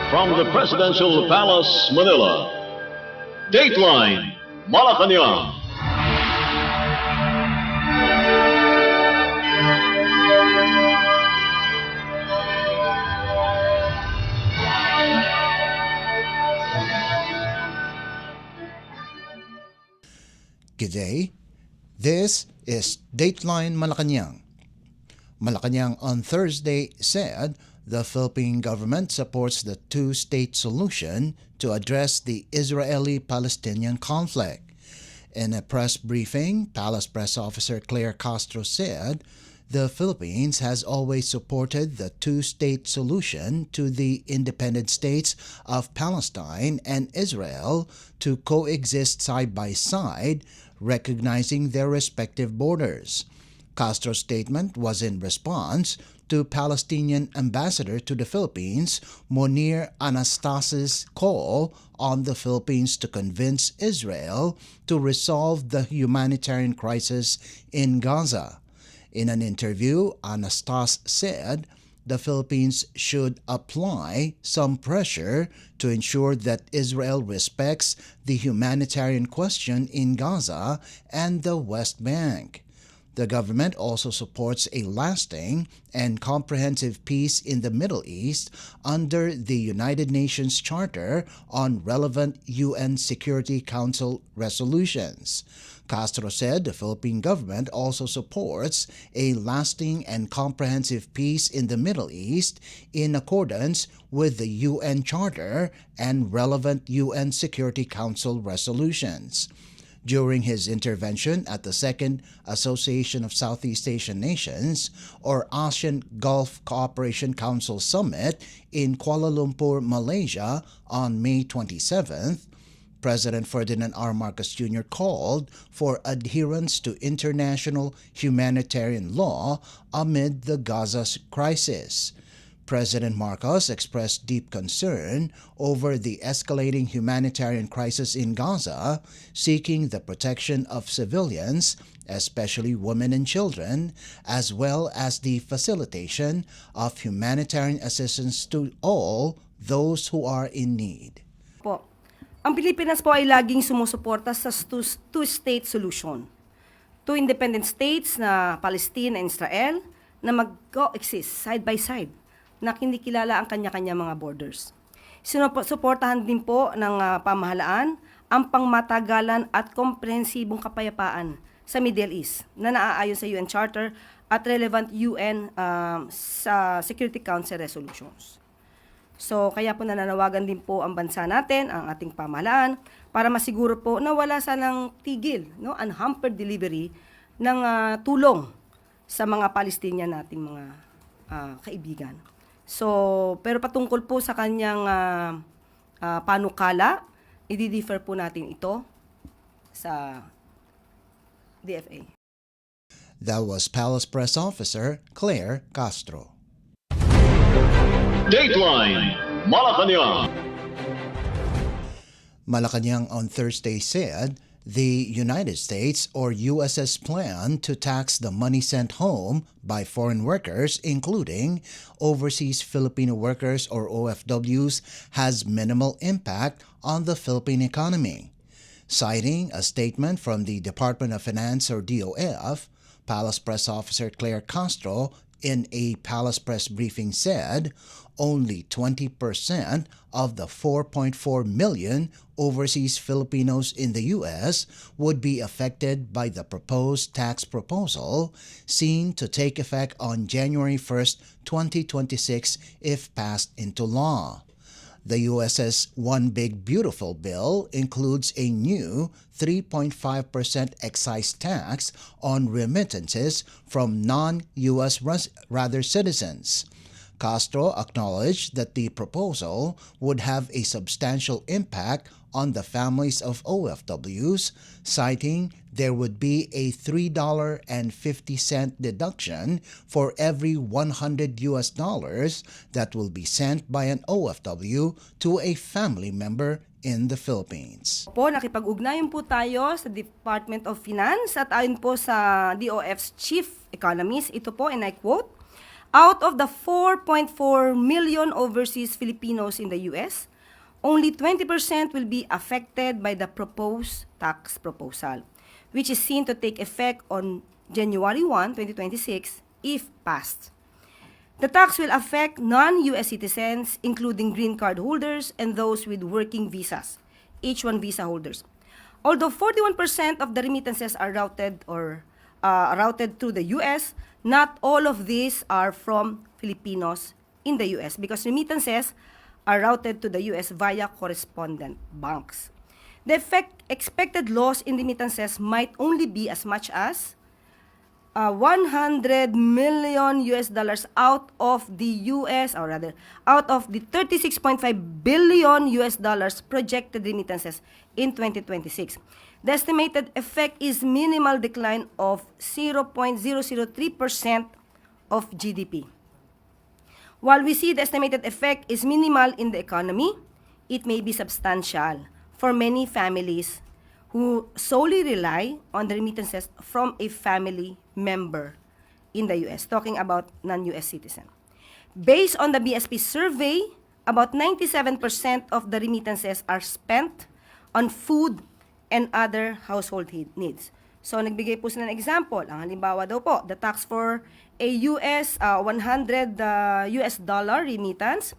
From the Presidential Palace, Manila, Dateline Malacañang. G'day, this is Dateline Malacañang. Malacañang on Thursday said the Philippine government supports the two-state solution to address the Israeli-Palestinian conflict. In a press briefing, Palace Press Officer Claire Castro said the Philippines has always supported the two-state solution to the independent states of Palestine and Israel to coexist side by side, recognizing their respective borders. Castro's statement was in response to Palestinian ambassador to the Philippines, Monir Anastas's call on the Philippines to convince Israel to resolve the humanitarian crisis in Gaza. In an interview, Anastas said the Philippines should apply some pressure to ensure that Israel respects the humanitarian question in Gaza and the West Bank. The government also supports a lasting and comprehensive peace in the Middle East under the United Nations Charter on relevant UN Security Council resolutions. Castro said the Philippine government also supports a lasting and comprehensive peace in the Middle East in accordance with the UN Charter and relevant UN Security Council resolutions. During his intervention at the Second Association of Southeast Asian Nations, or ASEAN Gulf Cooperation Council Summit in Kuala Lumpur, Malaysia on May 27th, President Ferdinand R. Marcos Jr. called for adherence to international humanitarian law amid the Gaza crisis. President Marcos expressed deep concern over the escalating humanitarian crisis in Gaza, seeking the protection of civilians, especially women and children, as well as the facilitation of humanitarian assistance to all those who are in need. Ang Pilipinas po ay laging sumusuporta sa two-state solution. Two independent states na Palestine and Israel na mag-coexist side by side na kinikilala ang kanya-kanya mga borders. Sinuportahan din po ng pamahalaan ang pangmatagalan at komprehensibong kapayapaan sa Middle East na naaayon sa UN Charter at relevant UN sa Security Council resolutions. So, kaya po nananawagan din po ang bansa natin, ang ating pamahalaan, para masiguro po na wala sanang tigil, unhampered delivery ng tulong sa mga Palestinian nating mga kaibigan. So, pero patungkol po sa kanyang panukala, i-differ po natin ito sa DFA. That was Palace Press Officer Claire Castro. Dateline Malacañang. Malacañang on Thursday said the United States or US's plan to tax the money sent home by foreign workers, including overseas Filipino workers or OFWs, has minimal impact on the Philippine economy. Citing a statement from the Department of Finance or DOF, Palace Press Officer Claire Castro in a Palace Press briefing said only 20% of the 4.4 million overseas Filipinos in the U.S. would be affected by the proposed tax proposal, seen to take effect on January 1st, 2026 if passed into law. The U.S.'s One Big Beautiful Bill includes a new 3.5% excise tax on remittances from non-U.S. citizens. Castro acknowledged that the proposal would have a substantial impact on the families of OFWs, citing there would be a $3.50 deduction for every $100 that will be sent by an OFW to a family member in the Philippines. Nakipag-ugnayan po tayo sa Department of Finance at ayon po sa DOF's Chief Economist, ito po, and I quote, Out of the 4.4 million overseas Filipinos in the US, only 20% will be affected by the proposed tax proposal, which is seen to take effect on January 1, 2026, if passed. The tax will affect non-US citizens, including green card holders and those with working visas, H-1 visa holders. Although 41% of the remittances are routed through the US, not all of these are from Filipinos in the US because remittances are routed to the US via correspondent banks. The expected loss in remittances might only be as much as $100 million out of the out of the 36.5 billion US dollars projected remittances in 2026. The estimated effect is minimal decline of 0.003% of GDP. While we see the estimated effect is minimal in the economy, it may be substantial for many families who solely rely on the remittances from a family member in the US, talking about non-US citizen. Based on the BSP survey, about 97% of the remittances are spent on food and other household needs. So, nagbigay po sila ng example. Ang halimbawa daw po, the tax for a $100 US dollar remittance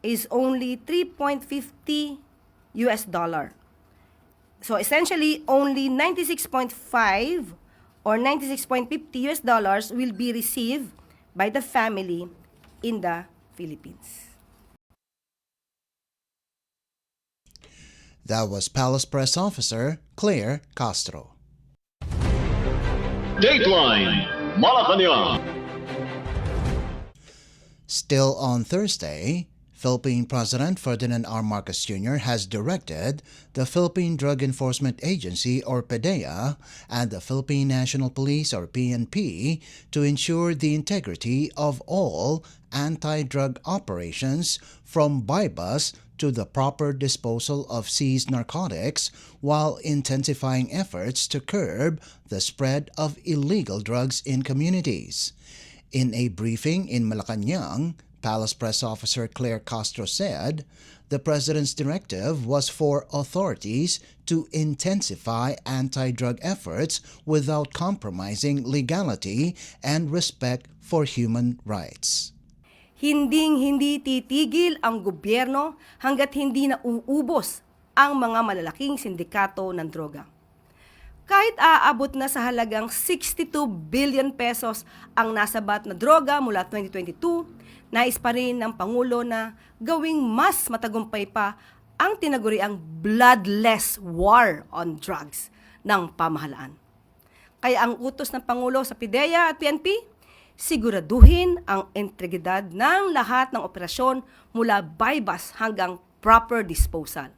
is only 3.50 US dollar. So essentially, only 96.5 or 96.50 US dollars will be received by the family in the Philippines. That was Palace Press Officer Claire Castro. Dateline Malacañang. Still on Thursday, Philippine President Ferdinand R. Marcos Jr. has directed the Philippine Drug Enforcement Agency or PDEA and the Philippine National Police or PNP to ensure the integrity of all anti-drug operations from buy-bust to the proper disposal of seized narcotics while intensifying efforts to curb the spread of illegal drugs in communities. In a briefing in Malacañang, Palace Press Officer Claire Castro said the President's directive was for authorities to intensify anti-drug efforts without compromising legality and respect for human rights. Hinding-hindi titigil ang gobyerno hanggat hindi na uubos ang mga malalaking sindikato ng droga. Kahit aabot na sa halagang 62 billion pesos ang nasabat na droga mula 2022, nais pa rin ng Pangulo na gawing mas matagumpay pa ang tinaguriang bloodless war on drugs ng pamahalaan. Kaya ang utos ng Pangulo sa PDEA at PNP, siguraduhin ang integridad ng lahat ng operasyon mula buy-bust hanggang proper disposal.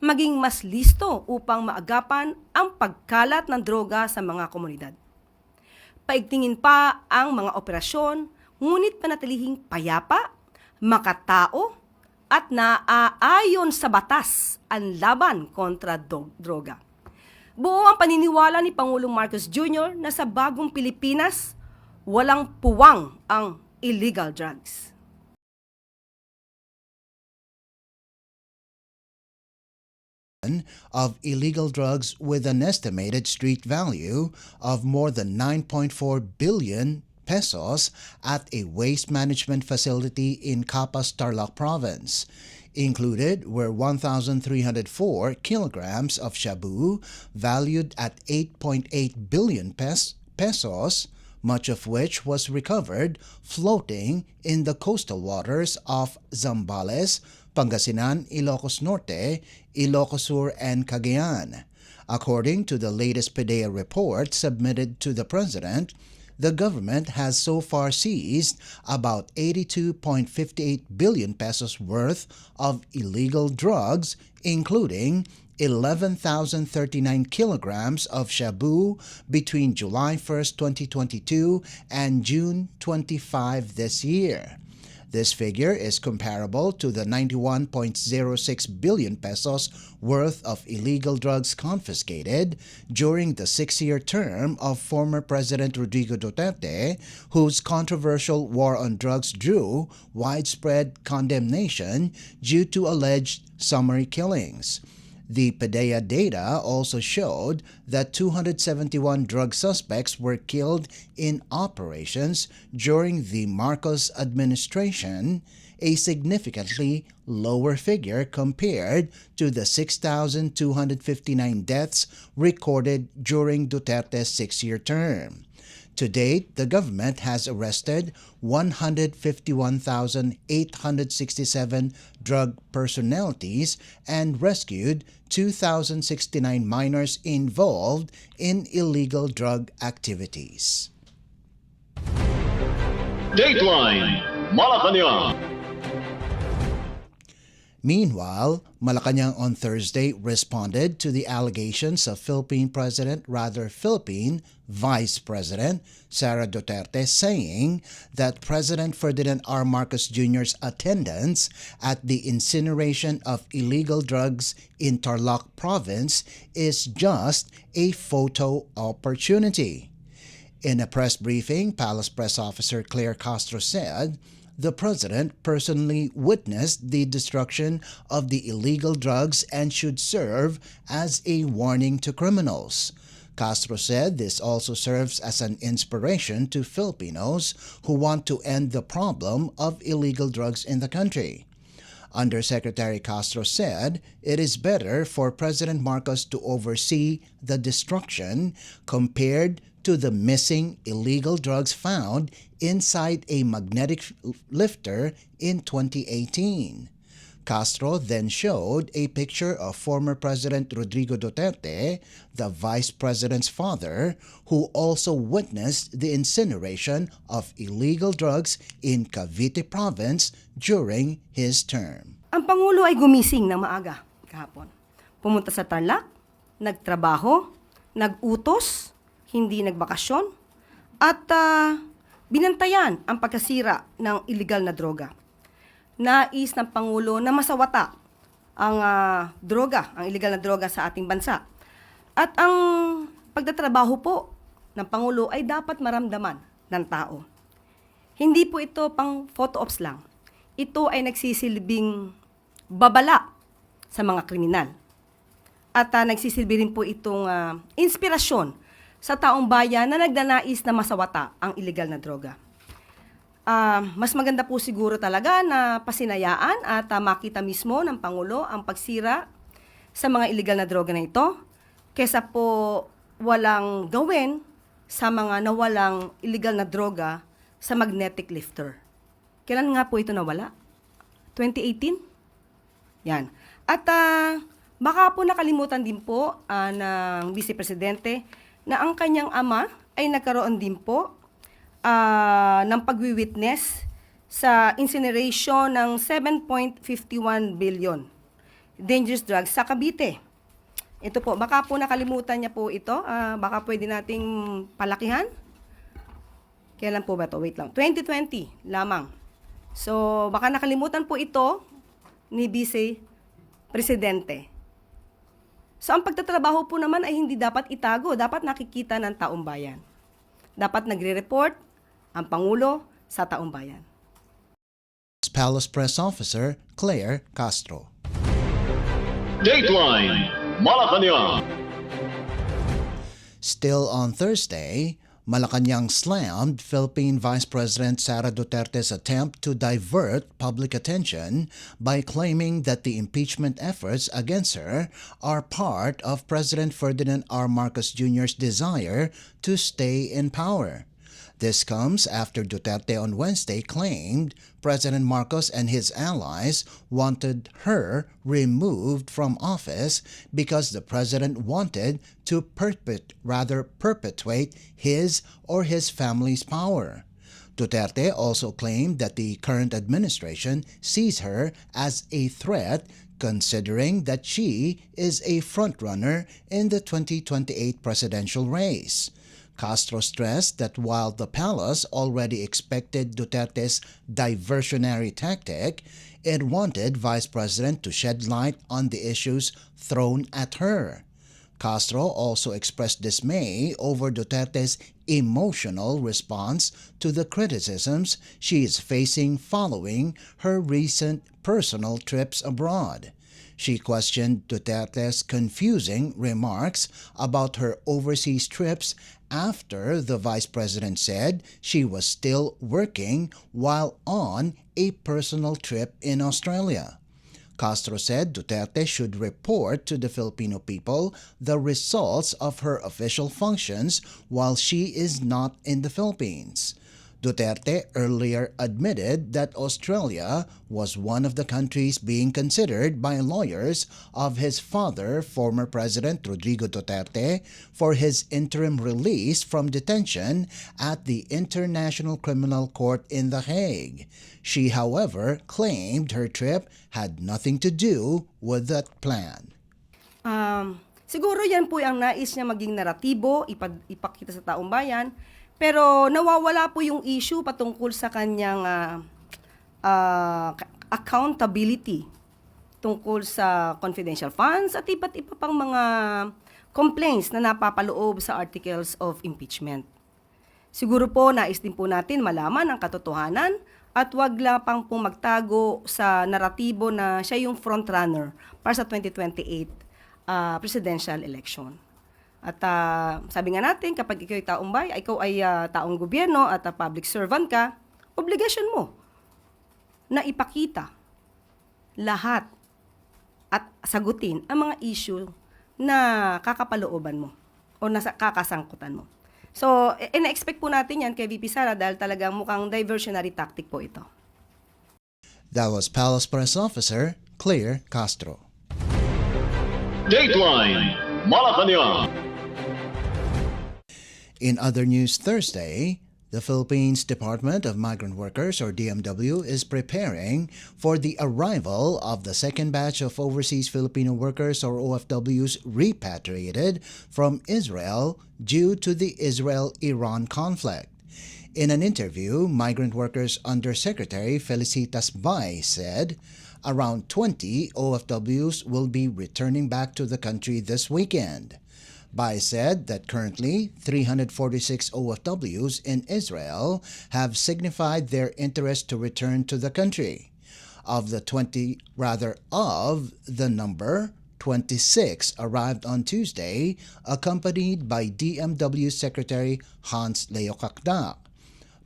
Maging mas listo upang maagapan ang pagkalat ng droga sa mga komunidad. Paigtingin pa ang mga operasyon, ngunit panatilihing payapa, makatao, at naaayon sa batas ang laban kontra droga. Buo ang paniniwala ni Pangulong Marcos Jr. na sa bagong Pilipinas, walang puwang ang illegal drugs. Of illegal drugs with an estimated street value of more than 9.4 billion pesos at a waste management facility in Capas, Tarlac Province. Included were 1,304 kilograms of shabu valued at 8.8 billion pesos, much of which was recovered floating in the coastal waters of Zambales, Pangasinan, Ilocos Norte, Ilocos Sur, and Cagayan. According to the latest PDEA report submitted to the President, the government has so far seized about 82.58 billion pesos worth of illegal drugs, including 11,039 kilograms of shabu between July 1, 2022 and June 25 this year. This figure is comparable to the 91.06 billion pesos worth of illegal drugs confiscated during the 6-year term of former President Rodrigo Duterte, whose controversial war on drugs drew widespread condemnation due to alleged summary killings. The PDEA data also showed that 271 drug suspects were killed in operations during the Marcos administration, a significantly lower figure compared to the 6,259 deaths recorded during Duterte's 6-year term. To date, the government has arrested 151,867 drug personalities and rescued 2,069 minors involved in illegal drug activities. Dateline Malacañang. Meanwhile, Malacañang on Thursday responded to the allegations of Philippine Vice President Sara Duterte, saying that President Ferdinand R. Marcos Jr.'s attendance at the incineration of illegal drugs in Tarlac Province is just a photo opportunity. In a press briefing, Palace Press Officer Claire Castro said, the president personally witnessed the destruction of the illegal drugs and should serve as a warning to criminals. Castro said this also serves as an inspiration to Filipinos who want to end the problem of illegal drugs in the country. Undersecretary Castro said it is better for President Marcos to oversee the destruction compared to the missing illegal drugs found inside a magnetic lifter in 2018. Castro then showed a picture of former President Rodrigo Duterte, the vice president's father, who also witnessed the incineration of illegal drugs in Cavite Province during his term. Ang Pangulo ay gumising ng maaga kahapon. Pumunta sa Tarlac, nagtrabaho, nagutos, hindi nagbakasyon, at binantayan ang pagkasira ng illegal na droga. Nais ng Pangulo na masawata ang illegal na droga sa ating bansa. At ang pagtatrabaho po ng Pangulo ay dapat maramdaman ng tao. Hindi po ito pang photo ops lang. Ito ay nagsisilbing babala sa mga kriminal. At nagsisilbi rin po itong inspirasyon sa taong bayan na nagnanais na masawata ang illegal na droga. Mas maganda po siguro talaga na pasinayaan at makita mismo ng Pangulo ang pagsira sa mga illegal na droga na ito kesa po walang gawin sa mga nawalang illegal na droga sa magnetic lifter. Kailan nga po ito nawala? 2018? Yan. At baka po nakalimutan din po ng Vice Presidente na ang kanyang ama ay nagkaroon din po ng pagwi-witness sa incineration ng 7.51 billion dangerous drugs sa Cavite. Ito po, baka po nakalimutan niya po ito. Baka pwede nating palakihan. Kailan po ba ito? Wait lang. 2020 lamang. So, baka nakalimutan po ito ni Vice Presidente. So, ang pagtatrabaho po naman ay hindi dapat itago. Dapat nakikita ng taong bayan. Dapat nagre-report ang Pangulo sa taong bayan. Palace Press Officer Claire Castro. Dateline Malacañang. Still on Thursday, Malacañang slammed Philippine Vice President Sara Duterte's attempt to divert public attention by claiming that the impeachment efforts against her are part of President Ferdinand R. Marcos Jr.'s desire to stay in power. This comes after Duterte on Wednesday claimed President Marcos and his allies wanted her removed from office because the president wanted to perpetuate his or his family's power. Duterte also claimed that the current administration sees her as a threat considering that she is a frontrunner in the 2028 presidential race. Castro stressed that while the palace already expected Duterte's diversionary tactic, it wanted Vice President to shed light on the issues thrown at her. Castro also expressed dismay over Duterte's emotional response to the criticisms she is facing following her recent personal trips abroad. She questioned Duterte's confusing remarks about her overseas trips after the vice president said she was still working while on a personal trip in Australia. Castro said Duterte should report to the Filipino people the results of her official functions while she is not in the Philippines. Duterte earlier admitted that Australia was one of the countries being considered by lawyers of his father, former President Rodrigo Duterte, for his interim release from detention at the International Criminal Court in The Hague. She, however, claimed her trip had nothing to do with that plan. Siguro yan po ang nais niya maging naratibo, ipakita sa taong bayan, pero nawawala po yung issue patungkol sa kanyang accountability tungkol sa confidential funds at iba't iba pang mga complaints na napapaloob sa articles of impeachment. Siguro po nais din po natin malaman ang katotohanan at wag lang pang pong magtago sa naratibo na siya yung frontrunner para sa 2028 presidential election. At sabi nga natin, kapag ikaw ay taong bayan, ikaw ay taong gobyerno at public servant ka, obligasyon mo na ipakita lahat at sagutin ang mga issue na kakapalooban mo o nasa kakasangkutan mo. So, ina-expect po natin yan kay VP Sara dahil talagang mukhang diversionary tactic po ito. That was Palace Press Officer Claire Castro. Dateline Malacañang. In other news Thursday, the Philippines Department of Migrant Workers, or DMW, is preparing for the arrival of the second batch of overseas Filipino workers, or OFWs, repatriated from Israel due to the Israel-Iran conflict. In an interview, Migrant Workers Undersecretary Felicitas Bay said around 20 OFWs will be returning back to the country this weekend. Bay said that currently 346 OFWs in Israel have signified their interest to return to the country. Of the number, 26 arrived on Tuesday, accompanied by DMW Secretary Hans Leo Magpayo.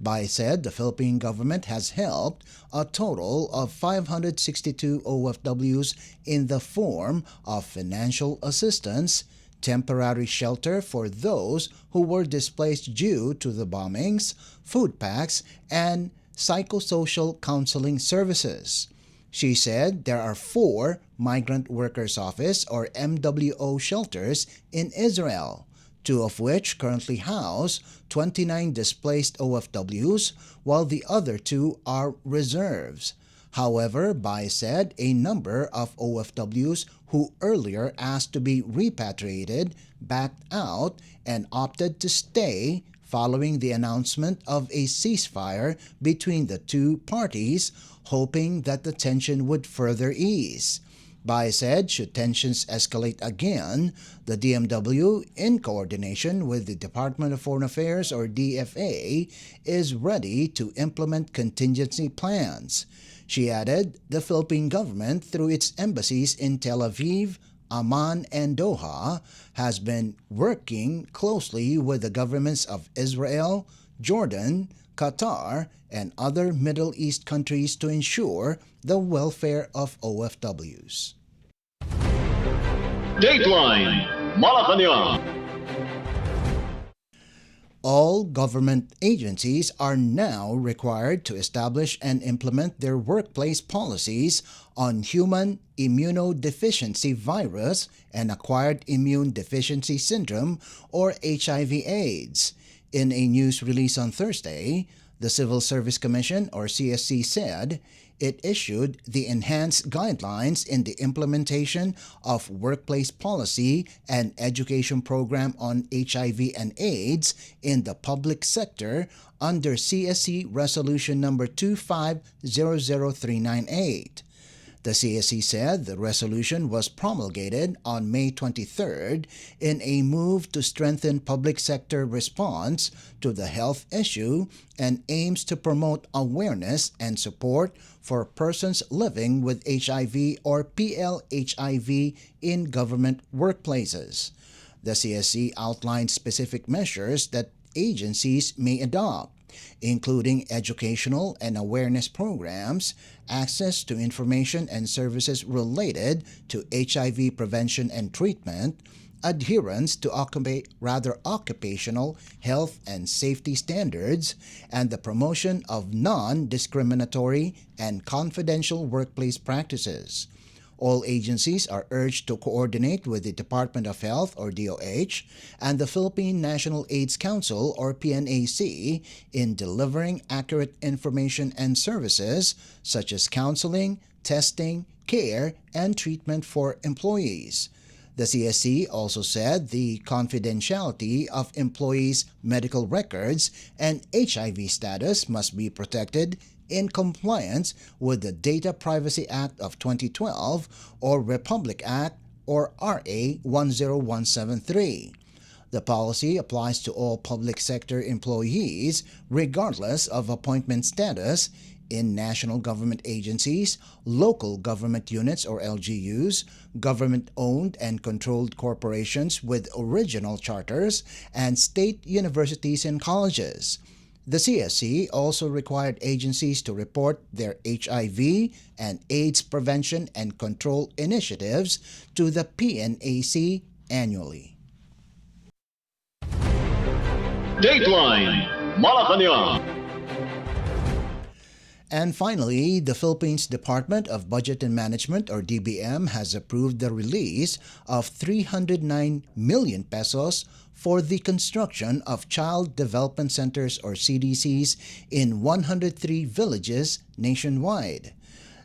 Bay said the Philippine government has helped a total of 562 OFWs in the form of financial assistance, temporary shelter for those who were displaced due to the bombings, food packs, and psychosocial counseling services. She said there are 4 Migrant Workers Office, or MWO, shelters in Israel, 2 of which currently house 29 displaced OFWs, while the other 2 are reserves. However, Bay said a number of OFWs who earlier asked to be repatriated backed out and opted to stay following the announcement of a ceasefire between the 2 parties, hoping that the tension would further ease. Bay said should tensions escalate again, the DMW, in coordination with the Department of Foreign Affairs, or DFA, is ready to implement contingency plans. She added the Philippine government, through its embassies in Tel Aviv, Amman, and Doha, has been working closely with the governments of Israel, Jordan, Qatar, and other Middle East countries to ensure the welfare of OFWs. Dateline Malacañang. All government agencies are now required to establish and implement their workplace policies on human immunodeficiency virus and acquired immune deficiency syndrome, or HIV/AIDS. In a news release on Thursday, The Civil Service Commission, or CSC, said it issued the enhanced guidelines in the implementation of workplace policy and education program on HIV and AIDS in the public sector under CSC Resolution number 2500398. The CSC said the resolution was promulgated on May 23rd in a move to strengthen public sector response to the health issue and aims to promote awareness and support for persons living with HIV or PLHIV in government workplaces. The CSC outlined specific measures that agencies may adopt, including educational and awareness programs, access to information and services related to HIV prevention and treatment, adherence to occupational health and safety standards, and the promotion of non-discriminatory and confidential workplace practices. All agencies are urged to coordinate with the Department of Health, or DOH, and the Philippine National AIDS Council, or PNAC, in delivering accurate information and services such as counseling, testing, care, and treatment for employees. The CSC also said the confidentiality of employees' medical records and HIV status must be protected in compliance with the Data Privacy Act of 2012 or Republic Act or RA 10173. The policy applies to all public sector employees regardless of appointment status in national government agencies, local government units or LGUs, government-owned and controlled corporations with original charters, and state universities and colleges. The CSC also required agencies to report their HIV and AIDS prevention and control initiatives to the PNAC annually. Dateline Malacañang. And finally, the Philippines Department of Budget and Management, or DBM, has approved the release of 309 million pesos for the construction of Child Development Centers, or CDCs, in 103 villages nationwide.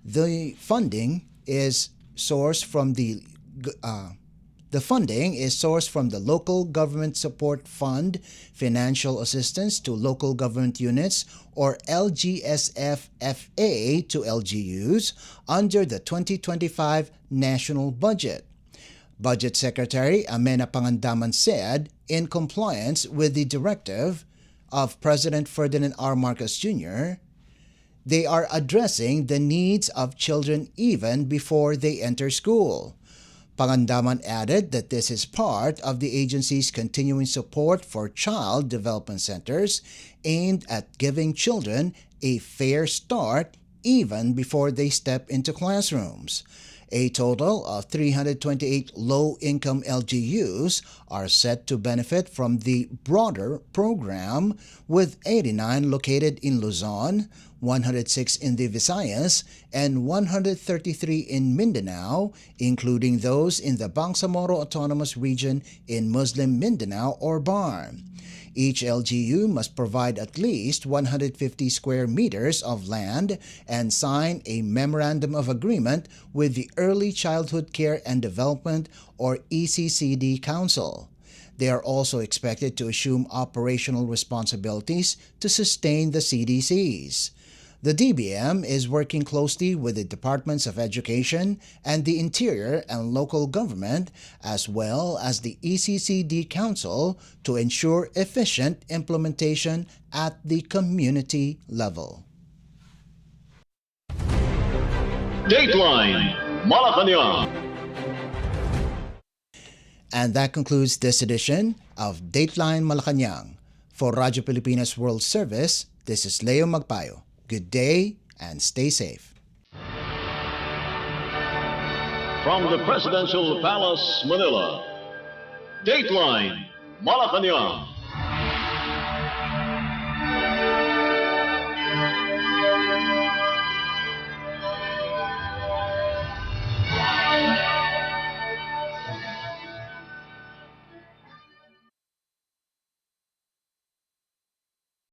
The funding is sourced from the Local Government Support Fund, Financial Assistance to Local Government Units, or LGSFFA to LGUs, under the 2025 national budget. Budget Secretary Amena Pangandaman said, in compliance with the directive of President Ferdinand R. Marcos Jr., they are addressing the needs of children even before they enter school. Pangandaman added that this is part of the agency's continuing support for child development centers aimed at giving children a fair start even before they step into classrooms. A total of 328 low-income LGUs are set to benefit from the broader program, with 89 located in Luzon, 106 in the Visayas, and 133 in Mindanao, including those in the Bangsamoro Autonomous Region in Muslim Mindanao, or BAR. Each LGU must provide at least 150 square meters of land and sign a Memorandum of Agreement with the Early Childhood Care and Development, or ECCD, Council. They are also expected to assume operational responsibilities to sustain the CDCs. The DBM is working closely with the Departments of Education and the Interior and Local Government, as well as the ECCD Council, to ensure efficient implementation at the community level. Dateline Malacañang. And that concludes this edition of Dateline Malacañang. For Radyo Pilipinas World Service, this is Leo Magpayo. Good day and stay safe. From the Presidential Palace, Manila, Dateline Malacañang.